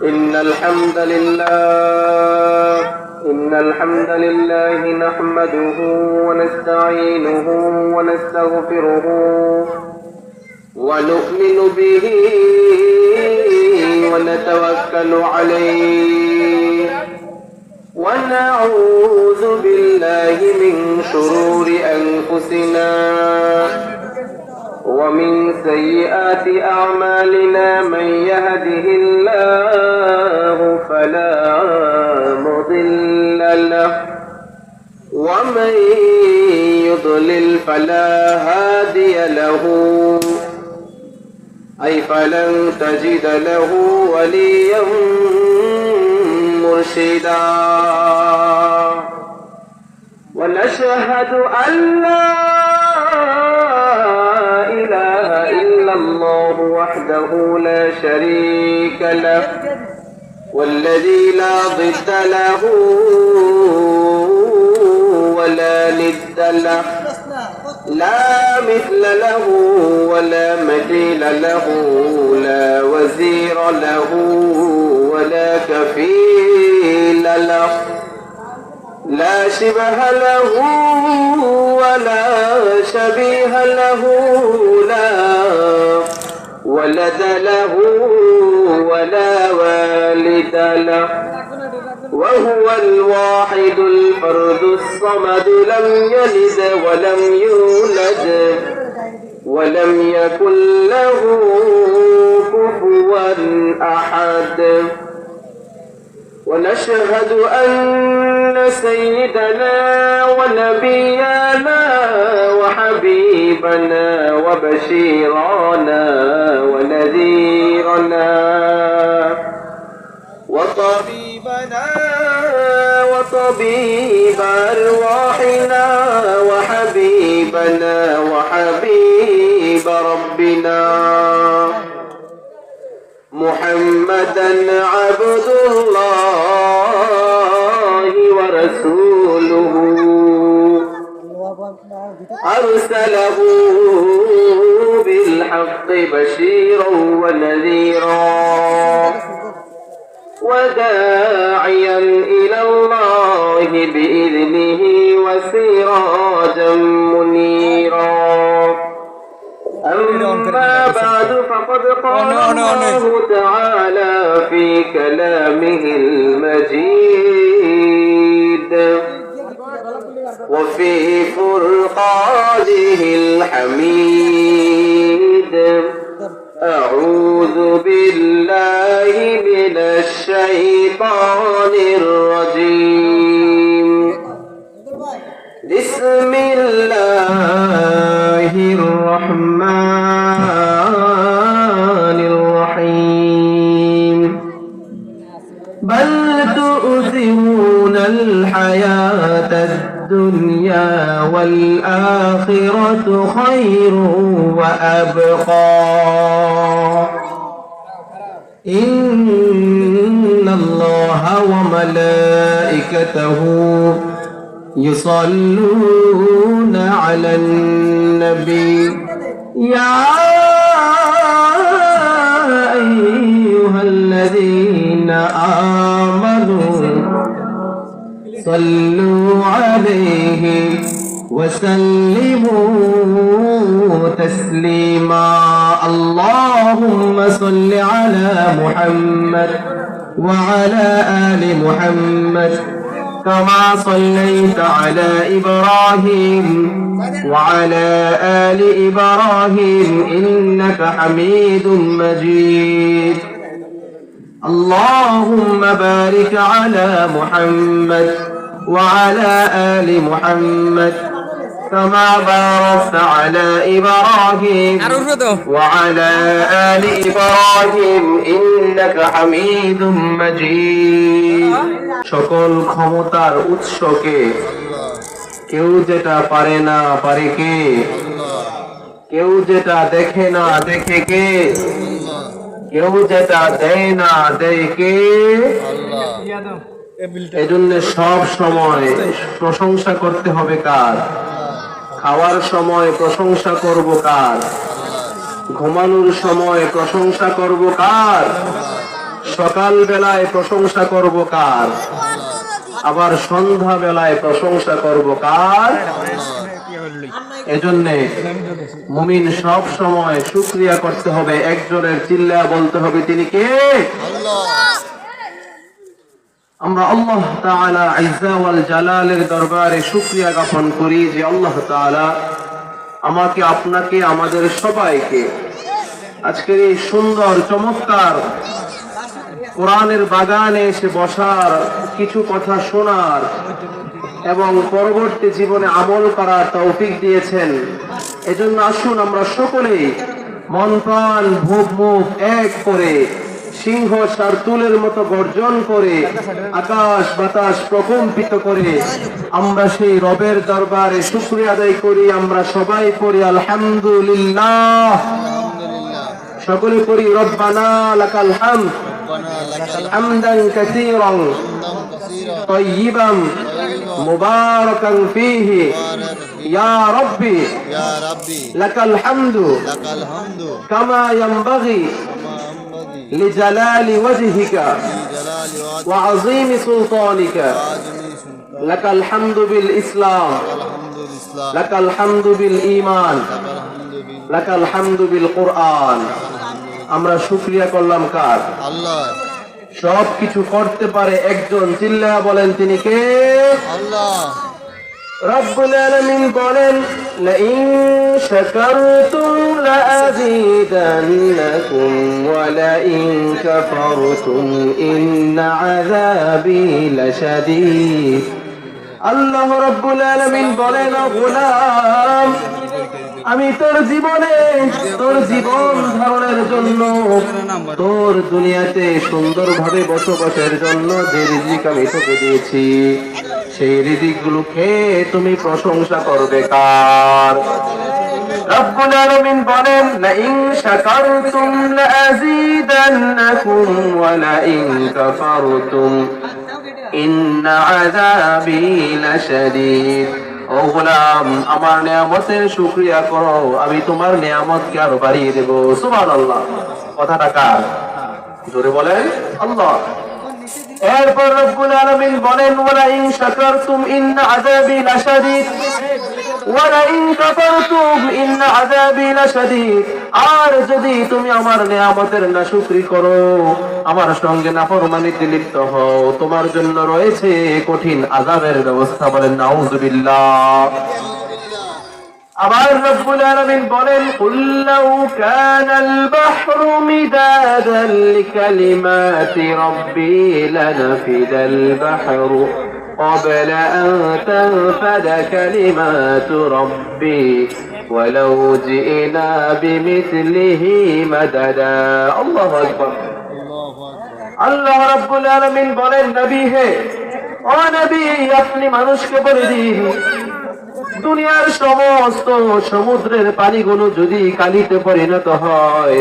إن الحمد لله نحمده ونستعينه ونستغفره ونؤمن به ونتوكل عليه ونعوذ بالله من شرور أنفسنا ومن سيئات أعمالنا من يهده الله فلا مضل له ومن يضلل فلا هادي له أي فلن تجد له وليا مرشدا ونشهد أن لا إله إلا الله وحده لا شريك له والذي لا ضد له ولا ند له لا مثل له ولا مثيل له لا وزير له ولا كفيل له لا شبه له ولا شبيه له لا ولد له ولا والد له وهو الواحد الفرد الصمد لم يلد ولم يولد ولم يكن له كفوا أحد ونشهد أن سيدنا ونبينا وحبيبنا وبشيرنا ونذيرنا وطبيبنا وطبيب أرواحنا وحبيبنا وحبيب ربنا محمدا عبد الله ورسوله أرسله بالحق بشيرا ونذيرا وداعيا إلى الله بإذنه وسراجا منيرا أما بعد فقد قال الله تعالى في كلامه المجيد وفي فرقانه الحميد أعوذ بالله من الشيطان الرجيم بسم الله الرحمن الرحيم بل تؤثرون الحياة الدنيا والآخرة خير وأبقى إن الله وملائكته يصلون على النبي يا أيها الذين آمنوا صلوا عليه وسلموا تسليما اللهم صل على محمد وعلى آل محمد كما صليت على إبراهيم وعلى آل إبراهيم إنك حميد مجيد اللهم بارك على محمد وعلى آل محمد كما باركت على إبراهيم وعلى آل إبراهيم إنك حميد مجيد সকল ক্ষমতার উৎসকে কেউ যেটা পারে না পারে কে কেউ যেটা দেখে না দেখে কে কেউ যেটা দেয় না দেয় কে এজন্য সব সময় প্রশংসা করতে হবে কার খাওয়ার সময় প্রশংসা করব কার ঘুমানোর সময় প্রশংসা করব কার সকাল বেলায় প্রশংসা করব কার, আবার সন্ধ্যা বেলায় প্রশংসা করব কার। এজন্য মুমিন সব সময় শুকরিয়া করতে হবে, একজনের চিল্লা বলতে হবে তিনি কে? আমরা আল্লাহ তাআলা ইজ্জা ওয়াল জালালের দরবারে শুকরিয়া জ্ঞাপন করি যে আল্লাহ তাআলা আমাকে, আপনাকে, আমাদের সবাইকে আজকের এই সুন্দর চমৎকার কোরআনের বাগানে এসে বসার, কিছু কথা শোনার এবং পরবর্তী জীবনে আমল করার তৌফিক দিয়েছেন। এজন্য আসুন আমরা সকলেই মন প্রাণ ভূপ মুখ এক করে সিংহ শার্তুলের মতো গর্জন করে আকাশ বাতাস প্রকম্পিত করে আমরা সেই রবের দরবারে শুকরিয়া আদায় করি। আমরা সবাই পড়ি আলহামদুলিল্লাহ, সকলে পড়ি রব্বানা লাকাল হামদ হামদান কাসীরান তাইয়িবান মুবারাকান ফীহি ইয়া রাব্বি লাকাল হামদু কামা ইয়ানবাগি লিজালালি ওয়াজহিকা ওয়া আযীমি সুলতানিকা লাকাল হামদু বিল ইসলাম লাকাল হামদু বিল ঈমান লাকাল হামদু বিল কুরআন। আমরা শুকরিয়া করলাম কার? আল্লাহ। সব কিছু করতে পারে একজন, চিল্লায়া বলেন তিনি কে? আল্লাহ। রব্বুল আলামিন বলেন লাইন শাকারতুম লাযীদান্নাকুম ওয়া লাইন কাফারতুম ইন্না আযাবি লাশাদীদ। আল্লাহ রাব্বুল আলামিন বলেন গোলাম, আমি তোর জীবনে, তোর জীবন ধারণের জন্য, তোর দুনিয়াতে সুন্দরভাবে বসবাসের জন্য যে রিজিক আমি তোকে দিয়েছি, সেই রিজিক গুলো খেয়ে তুমি প্রশংসা করবে কার? রব্বুল আলামিন বলেন লাইন শাকারতুম লাযীদান্নাকুম ওয়া লাইন কাফারতুম ইন্না আযাবি লাশাদীদ। ও গোলাম, আমার নিয়ামতের শুকরিয়া করো, আমি তোমার নিয়ামতকে আরো বাড়িয়ে দেব। সুবহানাল্লাহ। কথাটা কার? জোরে বলেন আল্লাহ। এরপর রব্বুল আলামিন বলেন ওয়ালা ইন শাকারতুম ইন্না আযাবি লাশাদীদ ওয়ালা ইন কাফারতুম ইন্না আযাবি লাশাদীদ। আর যদি তুমি আমার নিয়ামতের নাশুকরি করো, আমার সঙ্গে নাফরমানিতে লিপ্ত হও, তোমার জন্য রয়েছে কঠিন আযাবের ব্যবস্থা। বলেন নাউযুবিল্লাহ। আবার রব্বুল আলামিন বলেন কুল লাউ কানাল বাহরু মিদাদান লিকালিমাতি রাব্বি লানাফিদাল বাহরু ক্বাবলা আন তানফাদা কালিমাতু রাব্বি ওয়ালাউ জিনা বিমিসলিহি মাদাদা। আল্লাহু আকবার। আল্লাহ রাব্বুল আলামিন বলেন নবী হে, ও নবী, আপনি মানুষকে বলে দিন দুনিয়ার সমস্ত সমুদ্রের পানিগুলো যদি কালিতে পরিণত হয়,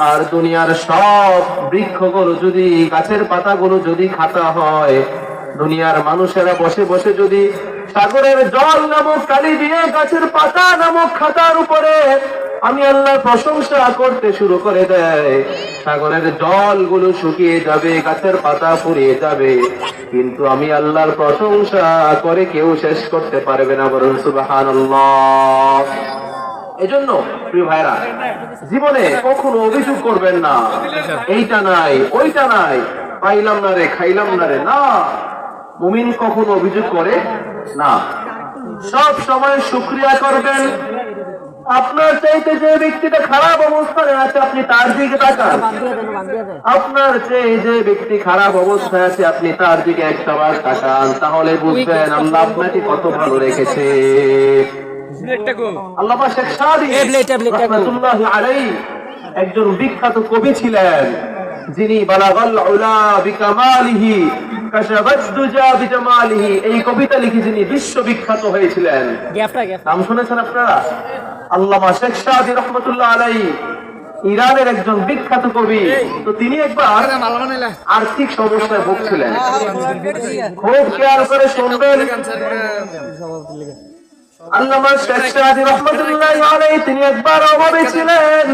আর দুনিয়ার সব বৃক্ষগুলো যদি, গাছের পাতাগুলো যদি খাতা হয়, দুনিয়ার মানুষেরা বসে বসে যদি সাগরের জল নামক কালি দিয়ে গাছের পাতা নামক খাতার উপরে আমি আল্লাহর প্রশংসা করতে শুরু করে দেয়, সাগরের জলগুলো শুকিয়ে যাবে, গাছের পাতা পুড়িয়ে যাবে, কিন্তু আমি আল্লাহর প্রশংসা করে কেউ শেষ করতে পারবে না। বলুন সুবহানাল্লাহ। এজন্য প্রিয় ভাইরা, জীবনে কখনো অভিযোগ করবেন না, এইটা নাই ওইটা নাই, পাইলাম না রে, খাইলাম না রে। না, মুমিন কখনো অভিযোগ করে না, সব সময় শুকরিয়া করবেন। আপনার চাইতে যে ব্যক্তিটা খারাপ অবস্থায় আছে আপনি তার দিকে তাকান, আপনার চেয়ে যে ব্যক্তি খারাপ অবস্থায় আছে আপনি তার দিকে একটাবার তাকান, তাহলে বুঝবেন আল্লাহ আপনাকে কত ভালো রেখেছে। আল্লামা শেখ সাদী রাহমাতুল্লাহি আলাইহি একজন বিখ্যাত কবি ছিলেন, যিনি বালাগাল উলা বিকামালিহি কাশাবাদ দুজা বিজামালিহি, এই কবিতা লিখে যিনি বিশ্ববিখ্যাত হয়েছিলেন। নাম শুনেছেন আপনারা? আল্লামা শেখ সাদী রাহমাতুল্লাহ আলাইহি ইরানের একজন বিখ্যাত কবি। তো তিনি একবার আর্থিক সমস্যায় ভুগছিলেন। খুব খেয়াল করে শুনবেন, আল্লামা শেখ সাদী রাহমাতুল্লাহি আলাইহি তিনি একবার অভাবে ছিলেন,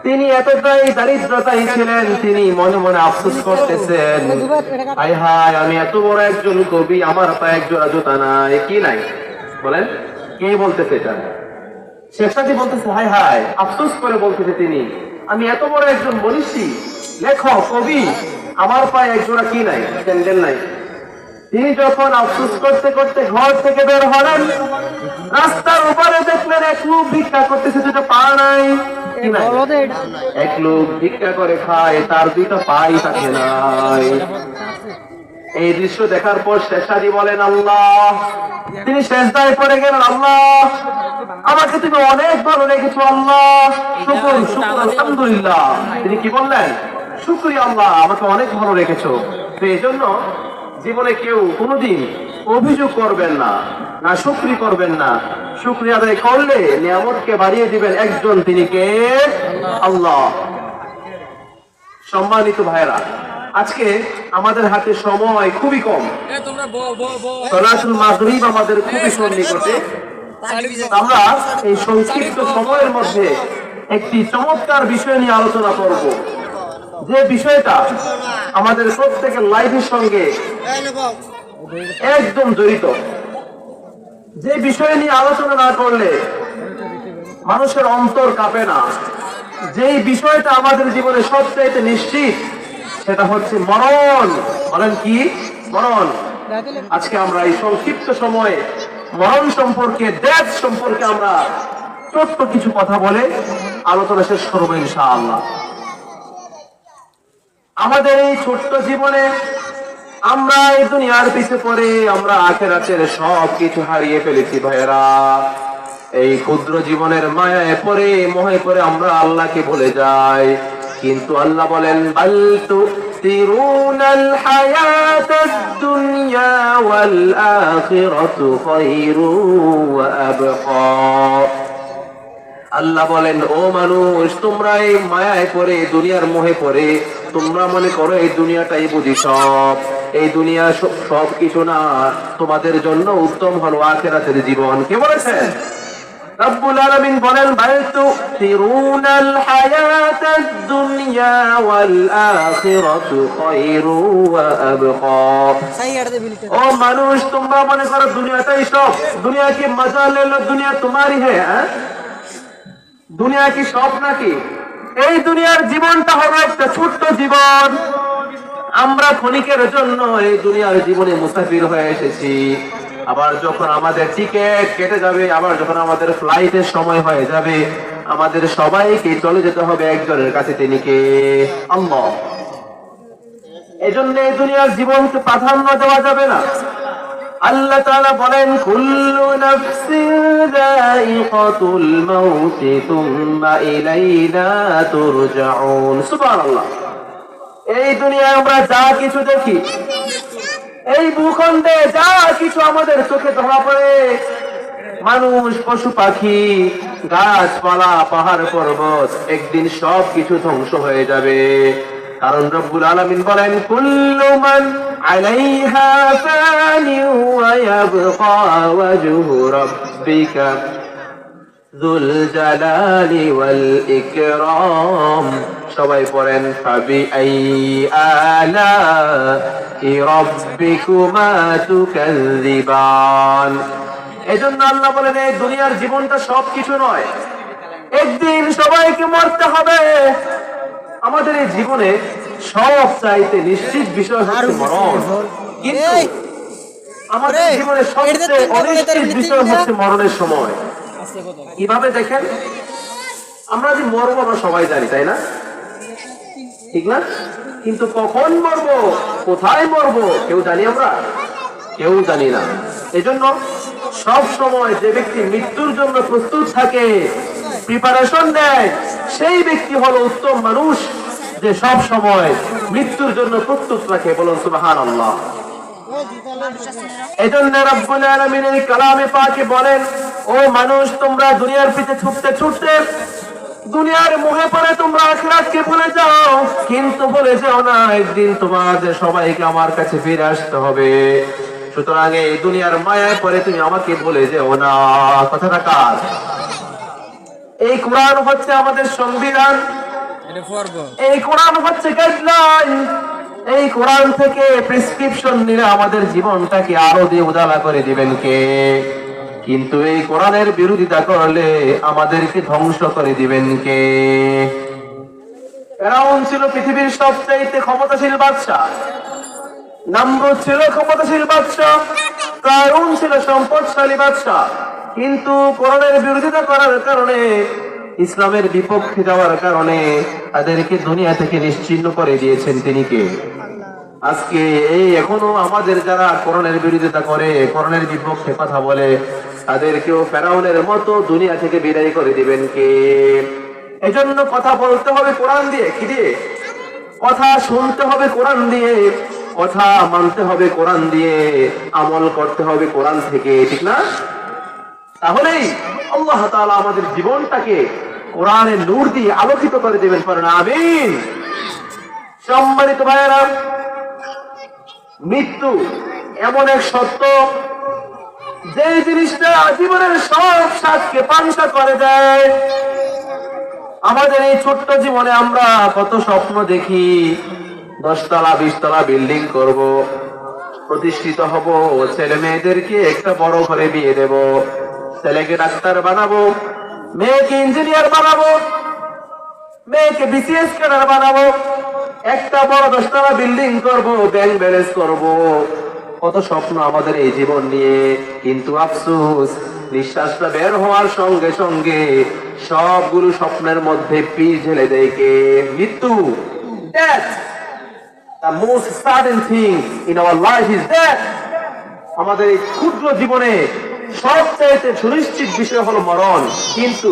তিনি এতটাই দারিদ্রতায় ছিলেন, তিনি মনে মনে আফসোস করতেছেন, হায় হায় আমি এত বড় একজন কবি, আমার পায়ে এক জোড়া জুতা নাই। কি নাই বলেন? কে বলতেছে এটা? শেখ সাদী বলতেছে, হায় হায়, আফসোস করে বলতেছে তিনি, আমি এত বড় একজন মনীষী, লেখক, কবি, আমার পায়ে এক জোড়া কি নাই, স্যান্ডেল নাই। তিনি যখন আফসোস করতে করতে ঘর থেকে বের হলেন, রাস্তার উপরে দেখলেন এক লোক ভিক্ষা করতেছে, দুটো পা নাই। কি নাই? এক লোক ভিক্ষা করে খায়, তার দুইটা পাই থাকে নাই। এই দৃশ্য দেখার পর শেখ সাদী বলেন, আল্লাহ, তিনি সেজদায় পড়ে গেলেন, আল্লাহ আমাকে তুমি অনেক ভালো রেখেছো, আল্লাহ শুকর শুকর আলহামদুলিল্লাহ। তিনি কি বললেন? শুকরিয়া আল্লাহ, আমাকে অনেক ভালো রেখেছো। তো এই জন্য জীবনে কেউ কোনোদিন অভিযোগ করবেন না, না শুকরি করবেন না। শুকরি আদায় করলে নিয়ামতকে বাড়িয়ে দিবেন একজন, তিনি কে? আল্লাহ। সম্মানিত ভাইরা, আজকে আমাদের হাতে সময় খুবই কম, সালাতুল মাগরিব আমাদের খুবই সন্নিকটে। আমরা এই সংক্ষিপ্ত সময়ের মধ্যে একটি চমৎকার বিষয় নিয়ে আলোচনা করব, যে বিষয়টা আমাদের প্রত্যেকের লাইফের সঙ্গে একদম জড়িত। যে বিষয় নিয়ে আলোচনা না করলে মানুষের অন্তর কাঁপে না, যেই বিষয়টা আমাদের জীবনে সবচাইতে নিশ্চিত, সেটা হচ্ছে মরণ। বলেন কি? মরণ। আজকে আমরা এই সংক্ষিপ্ত সময়ে মরণ সম্পর্কে, ডেথ সম্পর্কে আমরা ছোট্ট কিছু কথা বলে আলোচনা শেষ করবো ইনশাআল্লাহ। আমাদের এই ছোট্ট জীবনে আমরা এই দুনিয়ার পিছে পড়ে আমরা আখিরাতের সব কিছু হারিয়ে ফেলেছি ভাইয়েরা। এই ক্ষুদ্র জীবনের মায়ায় পড়ে, মোহে পড়ে আমরা আল্লাহকে ভুলে যাই। কিন্তু আল্লাহ বলেন, বাল তুসিরুনাল হায়াতাদ দুনিয়া ওয়াল আখিরাতু খায়রু ওয়া আবকা। আল্লাহ বলেন, ও মানুষ, তোমরা এই মায়ায় পড়ে, দুনিয়ার মোহে পড়ে তোমরা মনে করো এই দুনিয়াটাই বুঝি সব। এই দুনিয়া সব কিছু না, তোমাদের জন্য উত্তম হলো আখিরাতের জীবন। কে বলেছেন? রব্বুল আলামিন বলেন, বাল তুসিরুনাল হায়াতাদ দুনিয়া ওয়াল আখিরাতু খায়রু ওয়া আবকা। ও মানুষ, তোমরা মনে করো দুনিয়াটাই সব। দুনিয়া কি মজা লেলো, দুনিয়া তোমারই হ্যাঁ? দুনিয়া কি সব নাকি? এই দুনিয়ার জীবনটা হলো একটা ছোট্ট জীবন। আমরা ক্ষণিকের জন্য এই দুনিয়ার জীবনে মুসাফির হয়ে এসেছি। আবার যখন আমাদের টিকেট কেটে যাবে, আবার যখন আমাদের ফ্লাইটের সময় হয়ে যাবে, আমাদের সবাইকে চলে যেতে হবে একজনের কাছে, তিনি কে? আল্লাহ। এজন্য এই দুনিয়ার জীবনকে প্রাধান্য দেওয়া যাবে না। আল্লাহ তাআলা বলেন, কুল্লু নাফসিন যায়িকাতুল মাউত সুম্মা ইলাইনা তুরজাউন। সুবহানাল্লাহ। এই দুনিয়ায় আমরা যা কিছু দেখি, এই ভূখণ্ডে যা কিছু আমাদের চোখে ধরা পড়ে, মানুষ, পশু পাখি, গাছপালা, পাহাড় পর্বত, একদিন সব কিছু ধ্বংস হয়ে যাবে। কারণ রব্বুল আলামিন বলেন, কুল্লু মান আলাইহা ফানি ওয়া ইয়াবকা ওয়াজহু রাব্বিকা যুল জালালি ওয়াল ইকরাম। সবাই পড়েন, ফাবি আই আলাই রাব্বিকুমা তুকাযযিবান। এজন্য আল্লাহ বলেন, এই দুনিয়ার জীবনটা সব কিছু নয়, একদিন সবাইকে মরতে হবে। আমাদের এই জীবনে সব চাইতে নিশ্চিত বিষয় হচ্ছে মরণ, কিন্তু আমাদের জীবনে সবচেয়ে অনিশ্চিত বিষয় হচ্ছে মরণের সময়। কিভাবে দেখেন? আমরা যে মরবো আমরা সবাই জানি, তাই না? ঠিক না? কিন্তু কখন মরবো, কোথায় মরবো, কেউ জানি আমরা? কেউ জানি না। এজন্য সব সময় যে ব্যক্তি মৃত্যুর জন্য প্রস্তুত থাকে, প্রিপারেশন নেয়, সেই ব্যক্তি হলো উত্তম মানুষ, যে সব সময় মৃত্যুর জন্য প্রস্তুত রাখে। বলুন সুবহানাল্লাহ। এজন্য রব্বুল আলামিন এই কালামে পাকে বলেন, ও মানুষ, তোমরা দুনিয়ার পিছে ছুটতে ছুটতে দুনিয়ার মোহে পড়ে তোমরা আখিরাতকে ভুলে যাও, কিন্তু ভুলে যাও না একদিন তোমাদের সবাইকে আমার কাছে ফিরে আসতে হবে। সুতরাং এই দুনিয়ার মায়ায় পরে তুমি আমাকে বলে যেও না। কথাটা কার? এই কোরআন হচ্ছে আমাদের সংবিধান, এই কোরআন হচ্ছে গাইডলাইন। এই কোরআন থেকে প্রেসক্রিপশন নিলে আমাদের জীবনটাকে আরো দিয়ে উজালা করে দিবেন কে? কিন্তু এই কোরআনের বিরোধিতা করলে আমাদেরকে ধ্বংস করে দিবেন কে? ফেরাউন ছিল পৃথিবীর সবচাইতে ক্ষমতাশীল বাদশাহ, নমরুদ ছিল ক্ষমতাশীল বাদশাহ, কারুন ছিল সম্পদশালী বাদশাহ। কিন্তু কোরআনের বিরোধিতা করার কারণে, ইসলামের বিপক্ষে যাওয়ার কারণে তাদেরকে দুনিয়া থেকে নিশ্চিহ্ন করে দিয়েছেন তিনি কে? আজকে এই এখনো আমাদের যারা কোরআনের বিরোধিতা করে, কোরআনের বিপক্ষে কথা বলে, তাদেরকেও ফেরাউনের মতো দুনিয়া থেকে বিদায় করে দিবেন কে? এজন্য কথা বলতে হবে কোরআন দিয়ে। কি দিয়ে? কথা শুনতে হবে কোরআন দিয়ে, কথা মানতে হবে কোরআন দিয়ে, আমল করতে হবে কোরআন থেকে, ঠিক না? তাহলেই আল্লাহ তাআলা আমাদের জীবনটাকে কোরআনের নূর দিয়ে আলোকিত করে দেবেন। পারেন আমিন। সম্মানিত ভাইয়েরা, মৃত্যু এমন এক সত্য যে জিনিসটা জীবনের সব স্বাদকে পাংশা করে দেয়। আমাদের এই ছোট্ট জীবনে আমরা কত স্বপ্ন দেখি, 10 তলা 20 তলা বিল্ডিং করব, প্রতিষ্ঠিত হব, ছেলে মেয়েদেরকে একটা বড় ঘরে বিয়ে দেব, ছেলেকে ডাক্তার বানাবো, মেয়েকে ইঞ্জিনিয়ার বানাবো, মেয়েকে বিসিএস ক্যাডার বানাবো, একটা বড় 10 তলা বিল্ডিং করব, ব্যাংক ব্যালেন্স করব। কত স্বপ্ন আমাদের এই জীবন নিয়ে। কিন্তু আফসোস, নিঃশ্বাসটা বের হওয়ার সঙ্গে সঙ্গে সবগুলো স্বপ্নের মধ্যে পিঠ ঢেলে দেয় কে? মৃত্যু। Death. The most sudden thing in our life is death. আমাদের এই ক্ষুদ্র জীবনে সবচাইতে সুনিশ্চিত বিষয় হলো মরণ, কিন্তু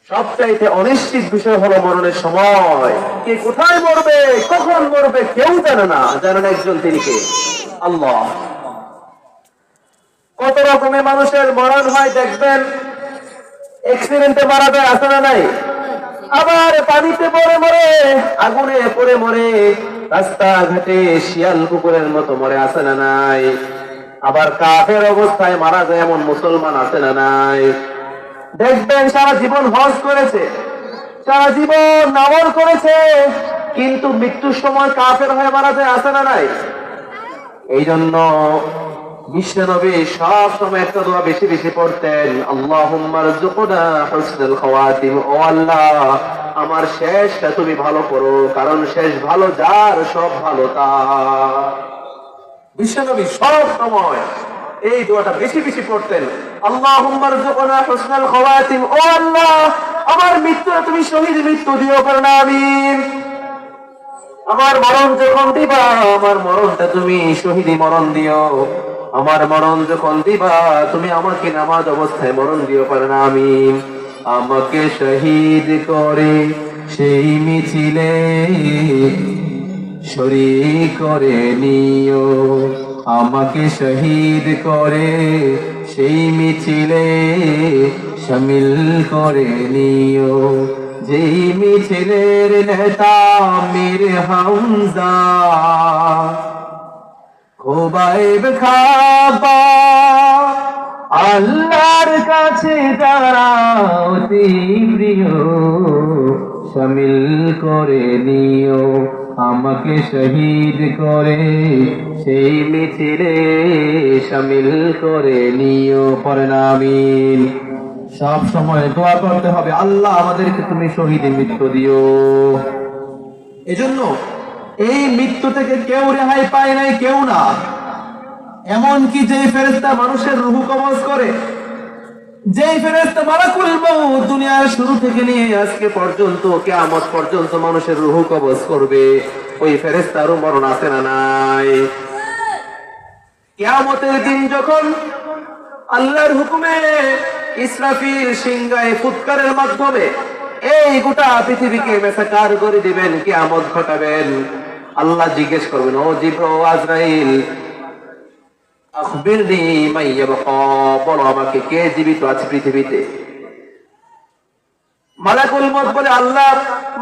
সবচাইতে অনিশ্চিত বিষয় হলো মরণের সময়। কে কোথায় মরবে, কখন মরবে কেউ জানে না। জানেন একজন, তিনি কে? আল্লাহ। কত রকমের মানুষের মরণ হয় দেখবেন, অ্যাক্সিডেন্টে মারা যায়, আছে না নাই? আবার পানিতে পড়ে মরে, আগুনে পড়ে মরে, রাস্তাঘাটে শিয়াল কুকুরের মতো মরে, আছে না নাই? আবার কাফের অবস্থায় মারা যায় এমন মুসলমান আছে না নাই? দেখবেন সারা জীবন হজ করেছে, সারা জীবন নামাজ করেছে, কিন্তু মৃত্যুর সময় কাফের হয়ে মারা যায়, আছে না নাই? এই জন্য বিশ্বনবী সব সময় একটা দোয়া বেশি বেশি পড়তেন, আল্লাহুম্মা রযুকনা হুসনুল খাওয়াতিম। ও আল্লাহ, আমার শেষটা তুমি ভালো করো, কারণ শেষ ভালো যার, সব ভালো তার। বিশ্বনবী সব সময় এই দোয়াটা বেশি বেশি পড়তেন, আল্লাহুম্মা রযুকনা হুসনুল খাওয়াতিম। ও আল্লাহ, আমার মৃত্যুটা তুমি শহীদ মৃত্যু দিও, কারণ আমিন। আমার মরণ যখন দিবা, আমার মরণটা তুমি শহীদি মরণ দিও। আমার মরণ যখন দিবা, তুমি আমাকে নামাজ অবস্থায় মরণ দিও, কারণ আমিন। আমাকে শহীদ করে সেই মিছিলে শরীক করে নিও, আমাকে শহীদ করে সেই মিছিলে শামিল করে নিও। যেই মিছিলের নেতা মীর হামজা, খোবাইব খাবা, আল্লাহর কাছে যারা অতি প্রিয়, শামিল করে নিও, আমাকে শহীদ করে সেই মিছিলে শামিল করে নিও। পড়েন আমিন। সব সময় দোয়া করতে হবে, আল্লাহ আমাদেরকে তুমি শহীদে মৃত্যু দিও। এজন্য এই মৃত্যু থেকে কেউ রেহাই পায় নাই, কেউ না। এমনকি যে ফেরেশতা মানুষের রূহ কবজ করে, যেই ফেরেশতা মালাকুল মউত দুনিয়ার শুরু থেকে নিয়ে আজকে পর্যন্ত কিয়ামত পর্যন্ত মানুষের রূহ কবজ করবে, ওই ফেরেশতারও মরণ আছে না নাই? কিয়ামতের দিন যখন আল্লাহর হুকুমে ইসরাফিল সিংহায় ফুৎকারের মাধ্যমে এই গোটা পৃথিবীকে মেসাকার করে দিবেন, কিয়ামত ঘটাবেন, আল্লাহ জিজ্ঞেস করবেন, ও জিবরাইল, ও আজরাইল, আখবিরনি মান ইয়াবকা, বলো আমাকে কে জীবিত আছে পৃথিবীতে? মালাকুল মউত বলে, আল্লাহ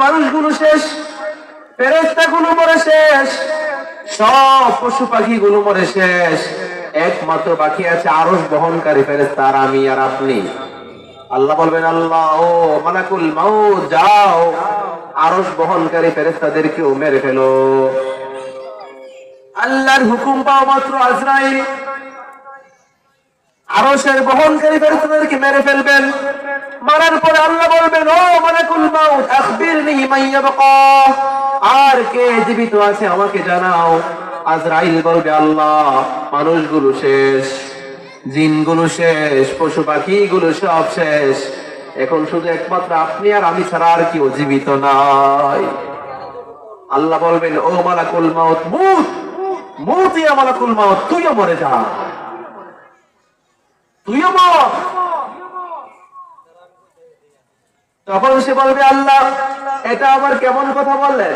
মানুষগুলো শেষ, ফেরেশতাগুলো মরে শেষ, সব পশু পাখি গুলো মরে শেষ, একমাত্র বাকি আছে আরশ বহনকারী ফেরেশতা, আর আমি আর আপনি। আল্লাহ বলবেন, আল্লাহ ও মালাকুল মাউত, যাও আরশ বহনকারী ফেরেশতাদেরকেও মেরে ফেলো। আল্লাহর হুকুম পাওয়া মাত্র আজরাইল আরশের বহনকারী ফেরেশতাদেরকে মেরে ফেলবেন। মারার পরে আল্লাহ বলবেন, ও মালাকুল মাউত, আখবিরনি মান ইয়াবকা, আর কে জীবিত আছে আমাকে জানাও। আজরাইল বলবে, আল্লাহ মানুষগুলো শেষ, জিনগুলো শেষ, পশু পাখিগুলো সব শেষ, এখন শুধু একমাত্র আপনি আর আমি ছাড়া আর কেউ জীবিত নাই। আল্লাহ বলবেন, ও মালাকুল মাউত, মুত মুত, ইয়া মালাকুল মাউত, তুইও মরে যা, তুইও মর। তখন সে বলবে, আল্লাহ এটা আবার কেমন কথা বললেন?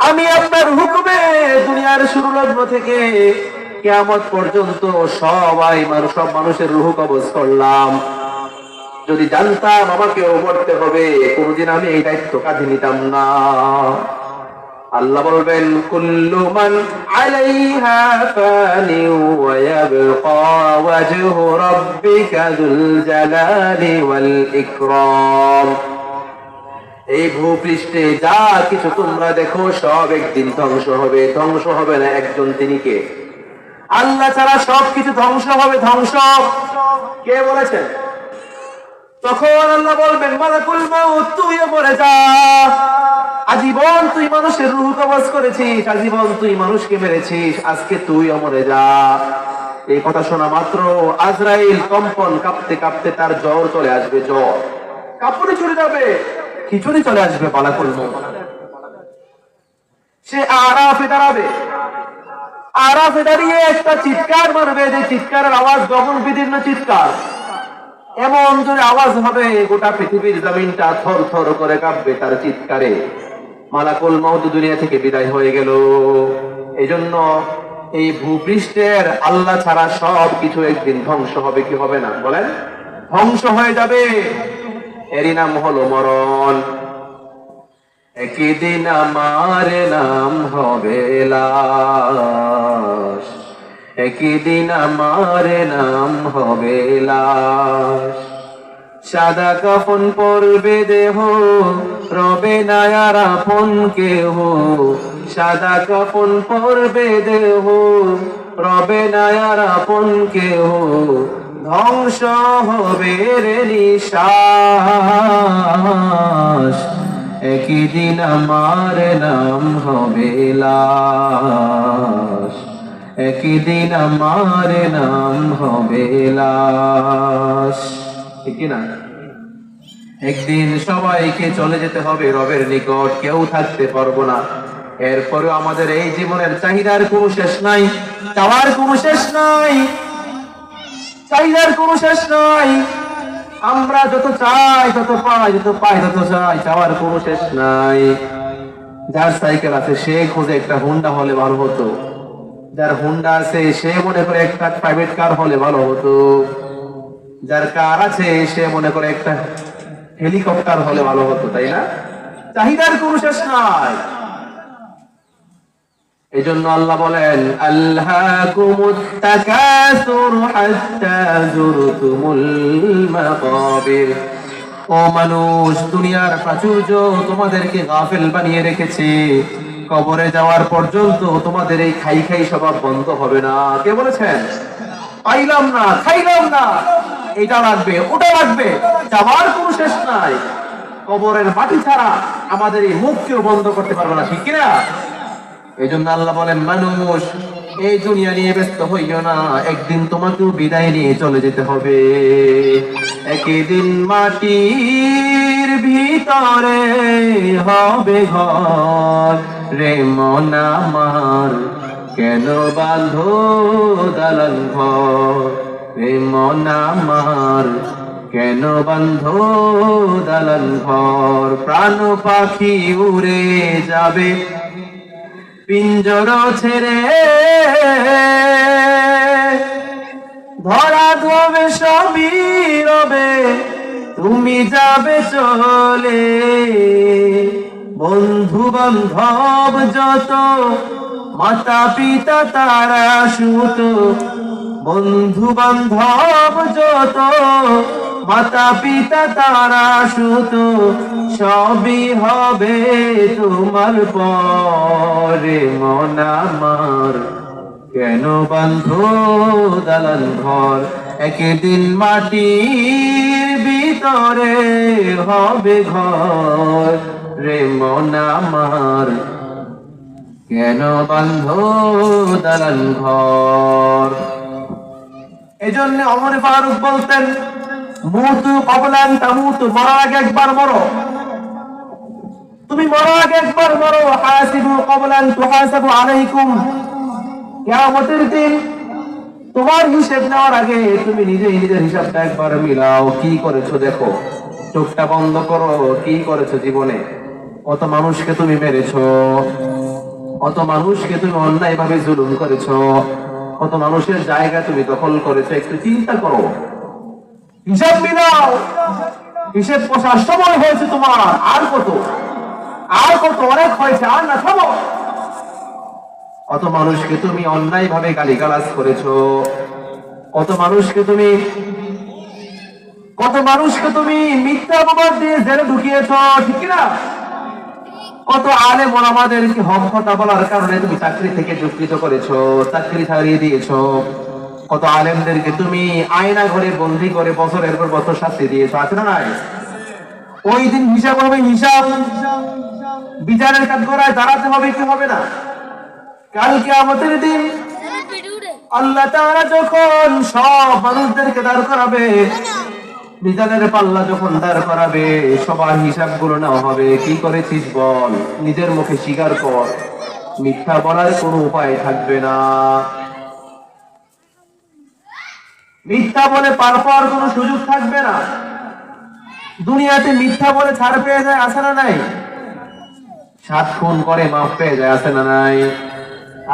আমি আপনার হুকুমে দুনিয়ার শুরু লগ্ন থেকে কিয়ামত পর্যন্ত সব মানুষের রূহ কবজ করলাম। যদি জানতাম আমাকেও মরতে হবে, কোনদিন আমি এই দায়িত্ব কাঁধে নিতাম না। আল্লাহ বলবেন, কুল্লু মান আলাইহা ফানি ওয়া ইয়াবকা ওয়াজহু রাব্বিকা যুল জালালি ওয়াল ইকরাম। এই ভূপৃষ্ঠে যা কিছু তোমরা দেখো সব একদিন ধ্বংস হবে। ধ্বংস হবে না একজন, তিনি কে? আল্লাহ ছাড়া সবকিছু ধ্বংস হবে। ধ্বংস কে বলেছেন? তখন আল্লাহ বলবেন, মালাকুল মাউত, তুইও মরে যা। আজীবন তুই মানুষের রূহ কবজ করেছিস, আজীবন তুই মানুষকে মেরেছিস, আজকে তুইও মরে যা। এই কথা শোনা মাত্র আজরাইল কম্পন কাঁপতে কাঁপতে তার জ্বর চলে আসবে, জ্বর কাপড়ে চলে যাবে, খিচুড়ি চলে আসবে। মালাকুল মাউত সে আরাফে দাঁড়াবে, আরাফে দাঁড়িয়ে একটা চিৎকার মারবে, যে চিৎকারের আওয়াজ গগন বিদীর্ণ চিৎকার, এমন জোরে আওয়াজ হবে গোটা পৃথিবীর জমিনটা থর থর করে কাঁপবে তার চিৎকারে। মালাকুল মাউত দুনিয়া থেকে বিদায় হয়ে গেল। এই জন্য এই ভূপৃষ্ঠের আল্লাহ ছাড়া সব কিছু একদিন ধ্বংস হবে, কি হবে না বলেন? ধ্বংস হয়ে যাবে। এরই নাম হলো মরণ। একদিন আমার নাম হবে লাশ, একদিন আমার নাম হবে লাশ। সাদা কাফন পরবে দেহ, রবে না আর আপন কেহ। সাদা কাফন পরবে দেহ, রবে না আর আপন কেহ। ধ্বংস হবে রে নিঃশ্বাস, একদিন আমার নাম হবে লাশ, একদিন আমার নাম হবে লাশ। ঠিক না? একদিন সবাইকে চলে যেতে হবে রবের নিকট, কেউ থাকতে পারবো না। এরপরেও আমাদের এই জীবনের চাহিদার কোনো শেষ নাই, চাওয়ার কোনো শেষ নাই, চাহিদার কোনো শেষ নাই। আমরা যত চাই তত পাই, যত পাই তত চাই, চাওয়ার কোনো শেষ নাই। যার সাইকেল আছে সে খোঁজে একটা হুন্ডা হলে ভালো হতো, যার হুন্ডা আছে সে মনে করে একটা প্রাইভেট কার হলে ভালো হতো, যার কার আছে সে মনে করে একটা হেলিকপ্টার হলে ভালো হতো, তাই না? চাহিদার কোনো শেষ নাই। এই জন্য আল্লাহ বলেন, আল্লাহকুমুত তাকাসুর হাত্তা যুরতুমুল মাকাবির। ও মানুষ, দুনিয়ার প্রাচুর্য তোমাদেরকে গাফেল বানিয়ে রেখেছে। কবরে যাওয়ার পর্যন্ত তোমাদের এই খাই খাই স্বভাব বন্ধ হবে না। কে বলেছেন? পাইলাম না, খাইলাম না, এটা লাগবে, ওটা লাগবে, যাওয়ার কোনো শেষ নাই। কবরের মাটি ছাড়া আমাদের এই মুখ কেউ বন্ধ করতে পারবে না, ঠিক কিনা? এই জন্য আল্লাহ বলেন, মানুষ এই দুনিয়া নিয়ে ব্যস্ত হইও না, একদিন তোমাকেও বিদায় নিয়ে চলে যেতে হবে। একদিন মাটির ভিতরে হবে ঘর, রে মন আমার কেন বাঁধো দালান ঘর, রে মন আমার কেন বাঁধো দালান ঘর। প্রাণ পাখি উড়ে যাবে পিঞ্জর ছেড়ে, ধরা ধোবে সবই রবে, তুমি যাবে চলে। বন্ধু বান্ধব যত মাতা পিতা তারা সুত, বন্ধু বান্ধব যত, মাতা পিতা তারা সুত, সবই হবে তোমার পরে। মন আমার কেন বাঁধো দালান ঘর, একদিন মাটির ভিতরে হবে ঘর রে। মন আমার কেন বাঁধো দালান ঘর। এজন্য ওমর ফারুক বলতেন, মুতু ক্বাবলা আন তামুতু, মরার আগে একবার মরো। তুমি মরার আগে একবার মরো। হাসিবু ক্বাবলা আন তুহাসাবু আলাইকুম, কিয়ামতের দিন তোমার হিসাব নেওয়ার আগে তুমি নিজেই নিজের হিসাবটা একবার মিলাও। কি করেছো দেখো, চোখটা বন্ধ করো, কি করেছো জীবনে। কত মানুষকে তুমি মেরেছো, কত মানুষকে তুমি অন্যায় ভাবে জুলুম করেছো, কত মানুষের জায়গা তুমি দখল করেছো। একটু চিন্তা করো, হিসাব মিলাও। হিসেব কষার সময় হয়েছে তোমার। আর কত, আর কত, অনেক হয়েছে, আর না, থামো। কত মানুষকে তুমি অন্যায় ভাবে গালিগালাজ করেছো, কত মানুষকে তুমি মিথ্যা অপবাদ দিয়ে জেলে ঢুকিয়েছো, ঠিক না? কত আলেম ওলামাদেরকে হক কথা বলার কারণে তুমি চাকরি থেকে যুক্তিত করেছো, চাকরি ছাড়িয়ে দিয়েছো। কত আলেমদেরকে তুমি আয়না ঘরে বন্দি করে বছরের পর বছর শাস্তি দিয়েছো, আছে না নাই? ওই দিন হিসাব হবে, হিসাব। বিচারের কাঠগড়ায় দাঁড়াতে হবে কি হবে না? কাল কিয়ামতের দিন আল্লাহ তাআলা যখন সব মানুষদেরকে দাঁড় করাবে, মিজানের পাল্লা যখন দাঁড় করাবে, সবার হিসাবগুলো নেওয়া হবে। কি করেছিস বল, নিজের মুখে স্বীকার কর। মিথ্যা বলার কোনো উপায় থাকবে না। মিথ্যা বলে পার পাওয়ার কোনো সুযোগ থাকবে না। দুনিয়াতে মিথ্যা বলে ছাড় পেয়ে যায়, আছে না নাই? 7 খুন করে মাফ পেয়ে যায়, আছে না নাই?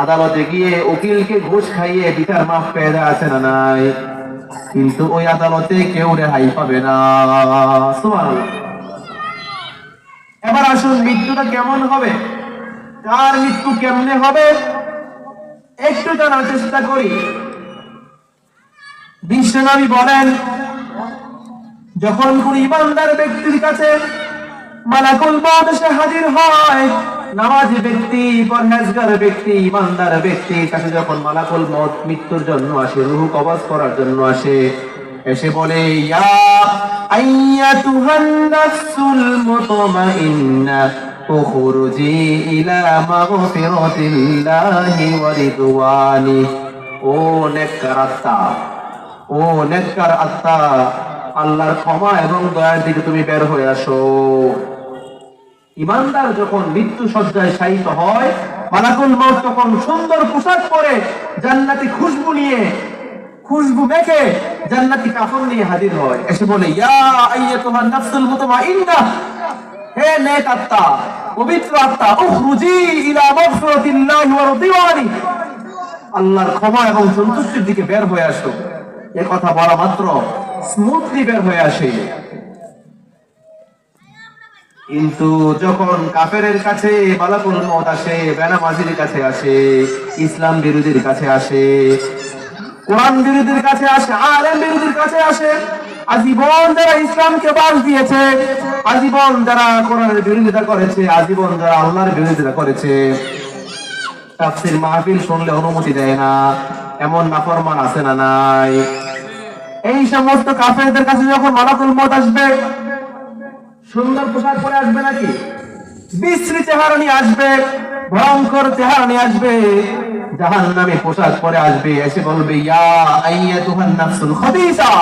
আদালতে গিয়ে উকিলকে ঘুষ খাইয়ে বিচার মাফ পেয়ে যায়, আছে না নাই? কিন্তু ওই আদালতে কেউ রেহাই পাবে না। সুবহানাল্লাহ। এবার আসুন, মৃত্যুটা কেমন হবে, কার মৃত্যু কেমনে হবে একটু জানার চেষ্টা করি। বিশ্বনবী বলেন, যখন কোন ইমানদার ব্যক্তির কাছে মালাকুল মউত এসে হাজির হয়, নামাজি ব্যক্তি, পরহেজগার ব্যক্তি, ইমানদার ব্যক্তির কাছে যখন মালাকুল মউত মৃত্যুর জন্য আসে, রূহ কবজ করার জন্য আসে, এসে বলে, ইয়া আইয়াতুহান নাফসুল মুতমাইন্না উখরুজি ইলা মাগফিরাতিল্লাহি ওয়া রিদওয়ানি। ও নেককার আত্মা, ও নেককার আত্মা, আল্লাহর ক্ষমা এবং দয়ার দিকে তুমি বের হয়ে আসো। ইমানদার যখন মৃত্যু সজ্জায় শায়িত হয়, মালাকুল মউত তখন সুন্দর পোশাক পরে, জান্নাতি খুশবু নিয়ে, খুশবু মেখে, জান্নাতি কাফন নিয়ে হাজির হয়। এসে বলে, ইয়া আইয়াতুহান নাফসুল মুতমাইন্নাহ, হে নেক আত্মা, পবিত্র আত্মা, উখরুজি ইলা মাগফিরাতিল্লাহি ওয়া রিদওয়ানি, আল্লাহর ক্ষমা এবং সন্তুষ্টির দিকে বের হয়ে আসো। এ কথা বলা মাত্র স্মুথলি বের হয়ে আসে। কিন্তু যখন কাফেরের কাছে মালাকুল মউত আসে, বেনামাজির কাছে আসে, ইসলাম বিরোধীর কাছে আসে, কোরআন বিরোধীর কাছে আসে, আলেম বিরোধীর কাছে আসে, আজীবন যারা ইসলামকে বাস দিয়েছে, আজীবন যারা কোরআনের বিরোধিতা করেছে, আজীবন যারা আল্লাহর বিরোধিতা করেছে, তাফসীর মাহফিল শুনলে অনুমতি দেয় না, এমন নাফরমান আছে না নাই? এই সমস্ত কাফেরদের কাছে যখন মালাকুল মউত আসবে, সুন্দর পোশাক পরে আসবে নাকি? বিশ্রী চেহারা নিয়ে আসবে, ভয়ঙ্কর চেহারা নিয়ে আসবে, জাহান্নামী পোশাক পরে আসবে। এসে বলবে, ইয়া আইয়াতুহান নাফসুল খাবিসা,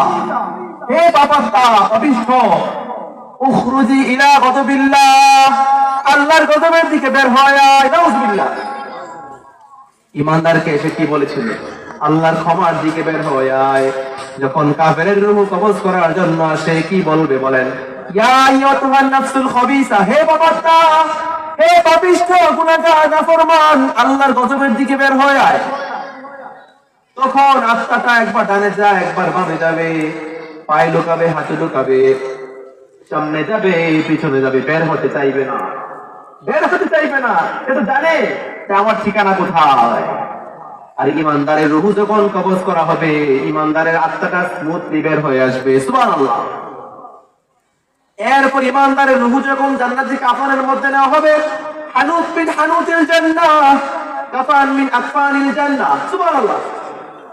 হে পাপাত্মা, পাপিষ্ঠ, উখরুজি ইলা গযবিল্লাহ, আল্লাহর গজবের দিকে বের হয় আয়। নাউযুবিল্লাহ। ইমানদারকে এসে কি বলেছিল? আল্লাহর ক্ষমার দিকে বের হয়ে আয়। যখন কাফেরের রূহ কবজ করার জন্য আসে, কি বলবে বলেন? ইয়া আইয়াতুহান নাফসুল খাবিসা, হে পাপাত্মা, হে পাপিষ্ঠ, গুনাহগার, নাফরমান, আল্লাহর গজবের দিকে বের হয়ে আয়। তখন আত্মাটা একবার ডানে যায়, একবার বামে যাবে, পায়ে লুকাবে, হাতে লুকাবে, সামনে যাবে, পিছনে যাবে, বের হতে চাইবে না। বের হতে চাইবে না, এটা জানে যে আমার ঠিকানা কোথায়। আর ইমানদারের রুহু যখন কবজ করা হবে, ইমানদারের আত্মাটা স্মুথলি বের হয়ে আসবে। সুবহানাল্লাহ। এরপর ইমানদারের রুহু যখন জান্নাতি কাফনের মধ্যে নেওয়া হবে, হানুত মিন হানুতিল জান্নাহ, কাফান মিন আকফানিল জান্নাহ। সুবহানাল্লাহ।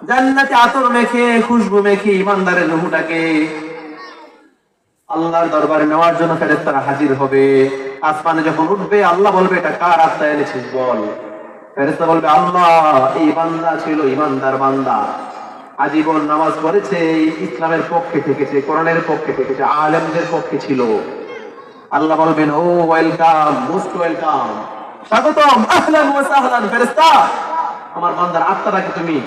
জান্নাতে আতর মেখে, খুশবু মেখে ইমানদারের রুহুটাকে আল্লাহর দরবারে নেওয়ার জন্য ফেরেশতারা হাজির হবে। আসমানে যখন উঠবে, আল্লাহ বলবে, এটা কার আত্মা এনেছিস বল। ফেরেশতা বলবে, আল্লাহ, এই বান্দা ছিল ইমানদার বান্দা, আজীবন নামাজ পড়েছে, ইসলামের পক্ষে থেকেছে, কোরআনের পক্ষে থেকেছে, আলেমদের পক্ষে ছিল। আল্লাহ বলবেন, ও ওয়েলকাম, মোস্ট ওয়েলকাম, স্বাগতম, আহলান ওয়া সাহলান। ফেরেশতা, আমার বান্দার আত্মাটাকে তুমি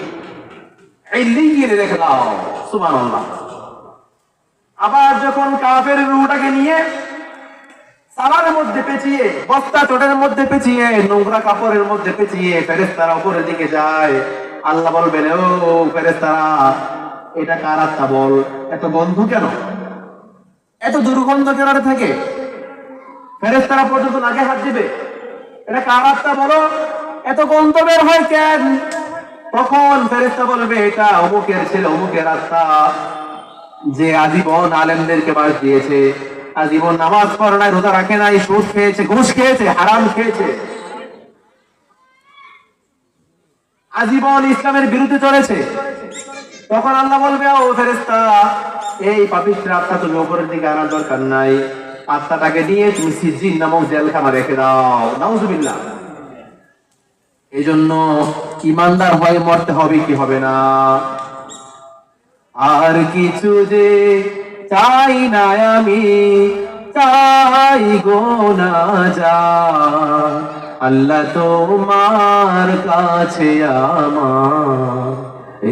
ইল্লিয়িনে রেখে দাও। সুবহানাল্লাহ। আবার যখন কাফের রূহটাকে নিয়ে সালার মধ্যে পেঁচিয়ে, বস্তা চটের মধ্যে পেঁচিয়ে, নোংরা কাপড়ের মধ্যে পেঁচিয়ে ফেরেশতারা উপরের দিকে যায়, আল্লাহ বলবেন, ও ফেরেশতারা, এটা কার আত্মা বল, এত গন্ধ কেন, এত দুর্গন্ধ কেন থাকে? ফেরেশতারা পর্যন্ত নাকে হাত দিবে, এটা কার আত্মা বলো, এত গন্ধ বের হয় কেন? তখন ফেরেশতা বলবে, এটা অমুকের ছেলে, অমুকের আত্মা, যে আজীবন আলেমদেরকে বাস দিয়েছে, আজীবন নামাজ পড়ে নাই, রোজা রাখে নাই, সুদ খেয়েছে, ঘুষ খেয়েছে, হারাম খেয়েছে, আজীবন ইসলামের বিরুদ্ধে চলেছে। তখন আল্লাহ বলবে, ও ফেরেশতা, এই পাপিষ্ঠ আত্মা তুমি উপরের দিকে আনার দরকার নাই, আত্মাটাকে নিয়ে তুমি সিজিন নামক জেলখানা রেখে দাও। নাউজুবিল্লাহ। এই জন্য ইমানদার হয়ে মরতে হবে কি হবে না? আর কিছু যে চাই না আমি, চাই গো না যা, আল্লাহ তোমার কাছে আমার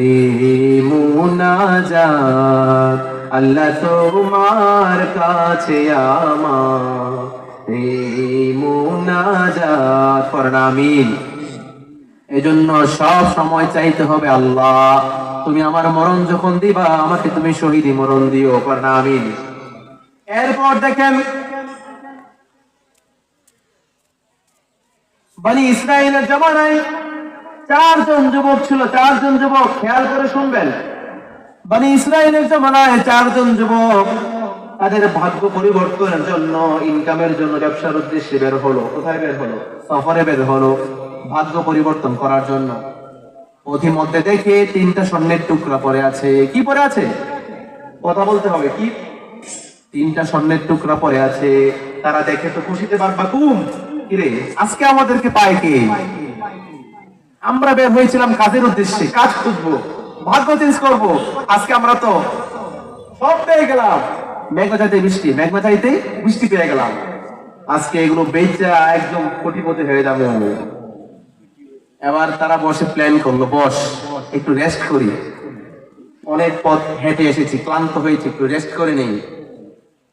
এই মুনাজাত, আল্লাহ তোমার কাছে আমার এই মুনাজাত। পড়েন আমিন। এজন্য সব সময় চাইতে হবে, আল্লাহ তুমি আমার মরণ যখন দিবা, আমাকে তুমি শহীদি মরণ দিও। পড়েন আমিন। এরপর দেখেন, বনি ইসরাইলের জামানায় 4 জন যুবক ছিল, 4 জন যুবক, খেয়াল করে শুনবেন। বনি ইসরাইলের জামানায় 4 জন যুবক তাদের ভাগ্য পরিবর্তনের জন্য, ইনকামের জন্য, ব্যবসার উদ্দেশ্যে বের হলো। কোথায় বের হলো? সফরে বের হলো, ভাগ্য পরিবর্তন করার জন্য। পথিমধ্যে দেখে 3টা স্বর্ণের টুকরা পড়ে আছে। কি পড়ে আছে? কথা বলতে হবে। কি? 3টা স্বর্ণের টুকরা পড়ে আছে। তারা দেখে তো খুশিতে বাকবাকুম, কিরে আজকে আমাদেরকে পায় কে? আমরা বের হয়েছিলাম কাজের উদ্দেশ্যে, কাজ খুঁজবো, ভাগ্য চেঞ্জ করবো, আজকে আমরা তো সব পেয়ে গেলাম। মেঘনা চাইতে বৃষ্টি, মেঘনা চাইতে বৃষ্টি পেয়ে গেলাম, আজকে এগুলো বেচা একদম কোটিপতি হয়ে যাবে। এবার তারা বসে প্ল্যান করলো, বস একটু রেস্ট করি, অনেক পথ হেঁটে এসেছি, ক্লান্ত হয়েছি, একটু রেস্ট করে নেই।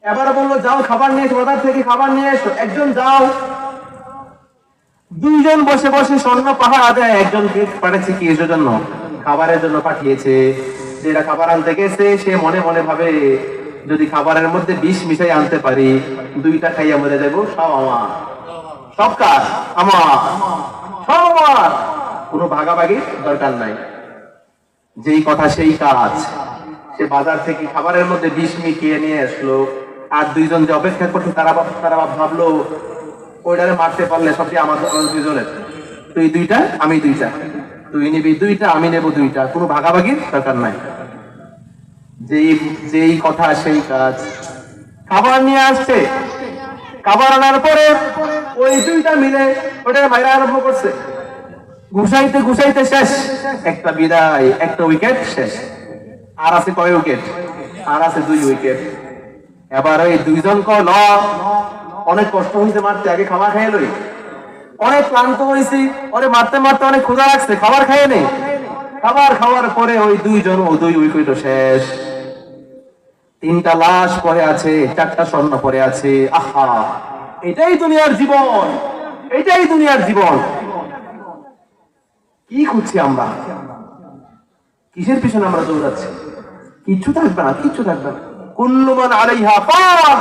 এবার বললো, যাও খাবার নিয়ে এসো, বাজার থেকে খাবার নিয়ে এসো। একজন যাও। 2 জন বসে বসে স্বর্ণ পাহাড় আদায়। একজনকে পাঠাচ্ছে কি এর জন্য? খাবারের জন্য পাঠিয়েছে। যেটা খাবার আনতে গেছে, সে মনে মনে ভাবে, যদি খাবারের মধ্যে বিষ মিশাই আনতে পারি, 2টা খাইয়া মরে যাবো, সব আমার, সব কাজ আমার, সব আমার, কোনো ভাগাভাগি দরকার নাই। যেই কথা সেই কাজ। সে বাজার থেকে খাবারের মধ্যে বিষ মিশিয়ে নিয়ে আসলো। আর 2 জন যে অপেক্ষা করছে, তারা ভাবলো, ওইটারে মারতে পারলে সবটি আমাদের 2 জনের, তুই 2টা আমি 2টা, তুই নিবি 2টা আমি নেব 2টা, কোনো ভাগাভাগির দরকার নাই। যেই কথা সেই কাজ। খাবার নিয়ে আসছে, খাবার আনার পরে ওই 2টা মিলে ওটা মাইরা আরম্ভ করছে। ঘুষাইতে ঘুষাইতে শেষ, একটা বিদায়, একটা উইকেট শেষ। আর আছে কয় উইকেট? আর আছে 2 উইকেট। এবার ওই 2 জন কল, অনেক কষ্ট হয়েছে মারতে, আগে খাবার খাইয়ে লই, অনেক ক্লান্ত হয়েছি, ওরে মারতে মারতে অনেক ক্ষুধা লাগছে, খাবার খাইয়ে নেই। খাবার খাওয়ার পরে ওই 2 জন 2 উইকেটও শেষ। 3টা লাশ পড়ে আছে, 4টা স্বর্ণ পড়ে আছে। আহা, এটাই দুনিয়ার জীবন, এটাই দুনিয়ার জীবন। কি খুঁজছি আমরা? কিসের পিছনে আমরা দৌড়াচ্ছি? কিচ্ছু থাকবে না, কিচ্ছু থাকবে না। কুল্লু মান আলাইহা ফান,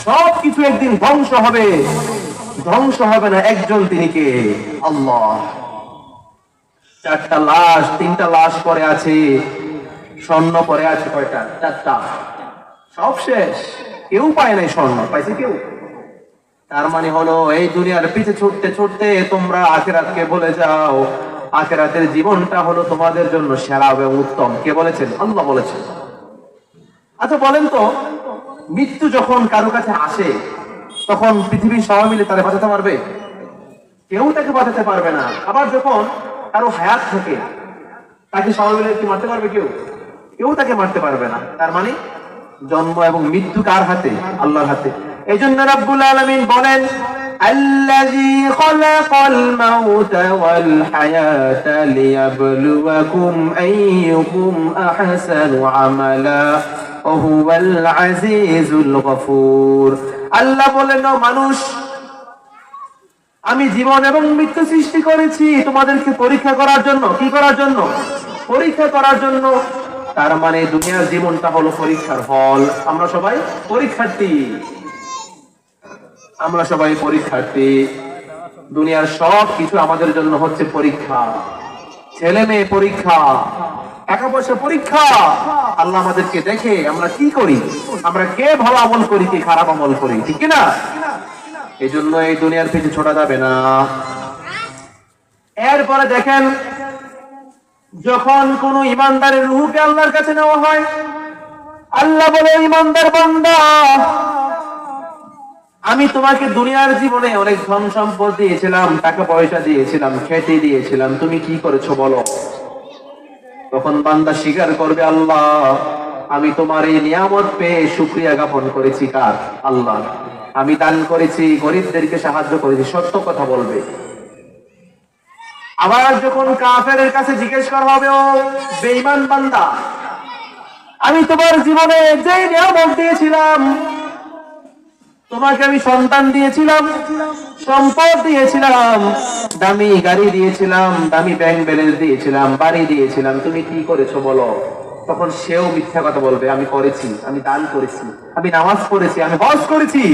সবকিছু একদিন ধ্বংস হবে, ধ্বংস হবে না একজন, তিনি কে? আল্লাহ। 4টা লাশ, 3টা লাশ পরে আছে, স্বর্ণ পরে আছে কয়টা? 4টা। সব শেষ, কেউ পায় নাই স্বর্ণ, পাইছে কেউ? তার মানে হলো এই দুনিয়ার পিছে ছুটতে ছুটতে তোমরা আখিরাতকে ভুলে যাও। আখিরাতের জীবনটা হলো তোমাদের জন্য সেরা এবং উত্তম। কে বলেছেন? আল্লাহ বলেছেন। আচ্ছা বলেন তো, মৃত্যু যখন কারো কাছে আসে তখন পৃথিবীর সবাই মিলে তারা বাঁচাতে পারবে? কেউ তাকে বাঁচাতে পারবে না। আবার যখন কারো হায়াত থাকে, তাকে সবাই মিলে কি মারতে পারবে? কেউ কেউ তাকে মারতে পারবে না। তার মানে জন্ম এবং মৃত্যু কার হাতে? আল্লাহর হাতে। এই জন্য রাব্বুল আলামিন বলেন, আল্লাযী খালাকাল মাউতা ওয়াল হায়াতা লিয়াবলুয়াকুম আইয়ুকুম আহসানু আমালা ওয়া হুয়াল আজিজুল গফুর। আল্লাহ বলেন, ও মানুষ, আমি জীবন এবং মৃত্যু সৃষ্টি করেছি তোমাদেরকে পরীক্ষা করার জন্য। কি করার জন্য? পরীক্ষা করার জন্য। তার মানে দুনিয়ার জীবনটা হলো পরীক্ষার হল। আমরা সবাই পরীক্ষার্থী, আমরা সবাই পরীক্ষার্থী। দুনিয়ার সব কিছু আমাদের জন্য হচ্ছে পরীক্ষা। ছেলে মেয়ে পরীক্ষা, টাকা পয়সা পরীক্ষা। আল্লাহ আমাদেরকে দেখে আমরা কি করি, আমরা কে ভালো আমল করি, কি খারাপ আমল করি, ঠিক না? এই জন্য এই দুনিয়ার পিছনে ছোটা যাবে না। এরপরে দেখেন, যখন কোন ইমানদারের রূহকে আল্লাহর কাছে নেওয়া হয়, আল্লাহ বলে, ইমানদার বান্দা, আমি তোমাকে দুনিয়ার জীবনে অনেক ধন সম্পদ দিয়েছিলাম, টাকা পয়সা দিয়েছিলাম, খেতে দিয়েছিলাম, তুমি কি করেছো বলো? তখন বান্দা স্বীকার করবে, আল্লাহ, আমি তোমার এই নিয়ামত পেয়ে শুকরিয়া জ্ঞাপন করেছি। কার? আল্লাহ। আমি দান করেছি, গরিবদেরকে সাহায্য করেছি, সত্য কথা বলবে। আবার যখন কাফেরের কাছে জিজ্ঞেস করা হবে, ও বেঈমান বান্দা, আমি তোমার জীবনে যে নিয়ামত দিয়েছিলাম, তোমাকে আমি সন্তান দিয়েছিলাম, সম্পদ দিয়েছিলাম, দামি গাড়ি দিয়েছিলাম, দামি ব্যাংক ব্যালেন্স দিয়েছিলাম, বাড়ি দিয়েছিলাম, তুমি কি করেছো বলো? তখন সেও মিথ্যা কথা বলবে, আমি করেছি, আমি দান করেছি, আমি নামাজ পড়েছি, আমি হজ করেছি,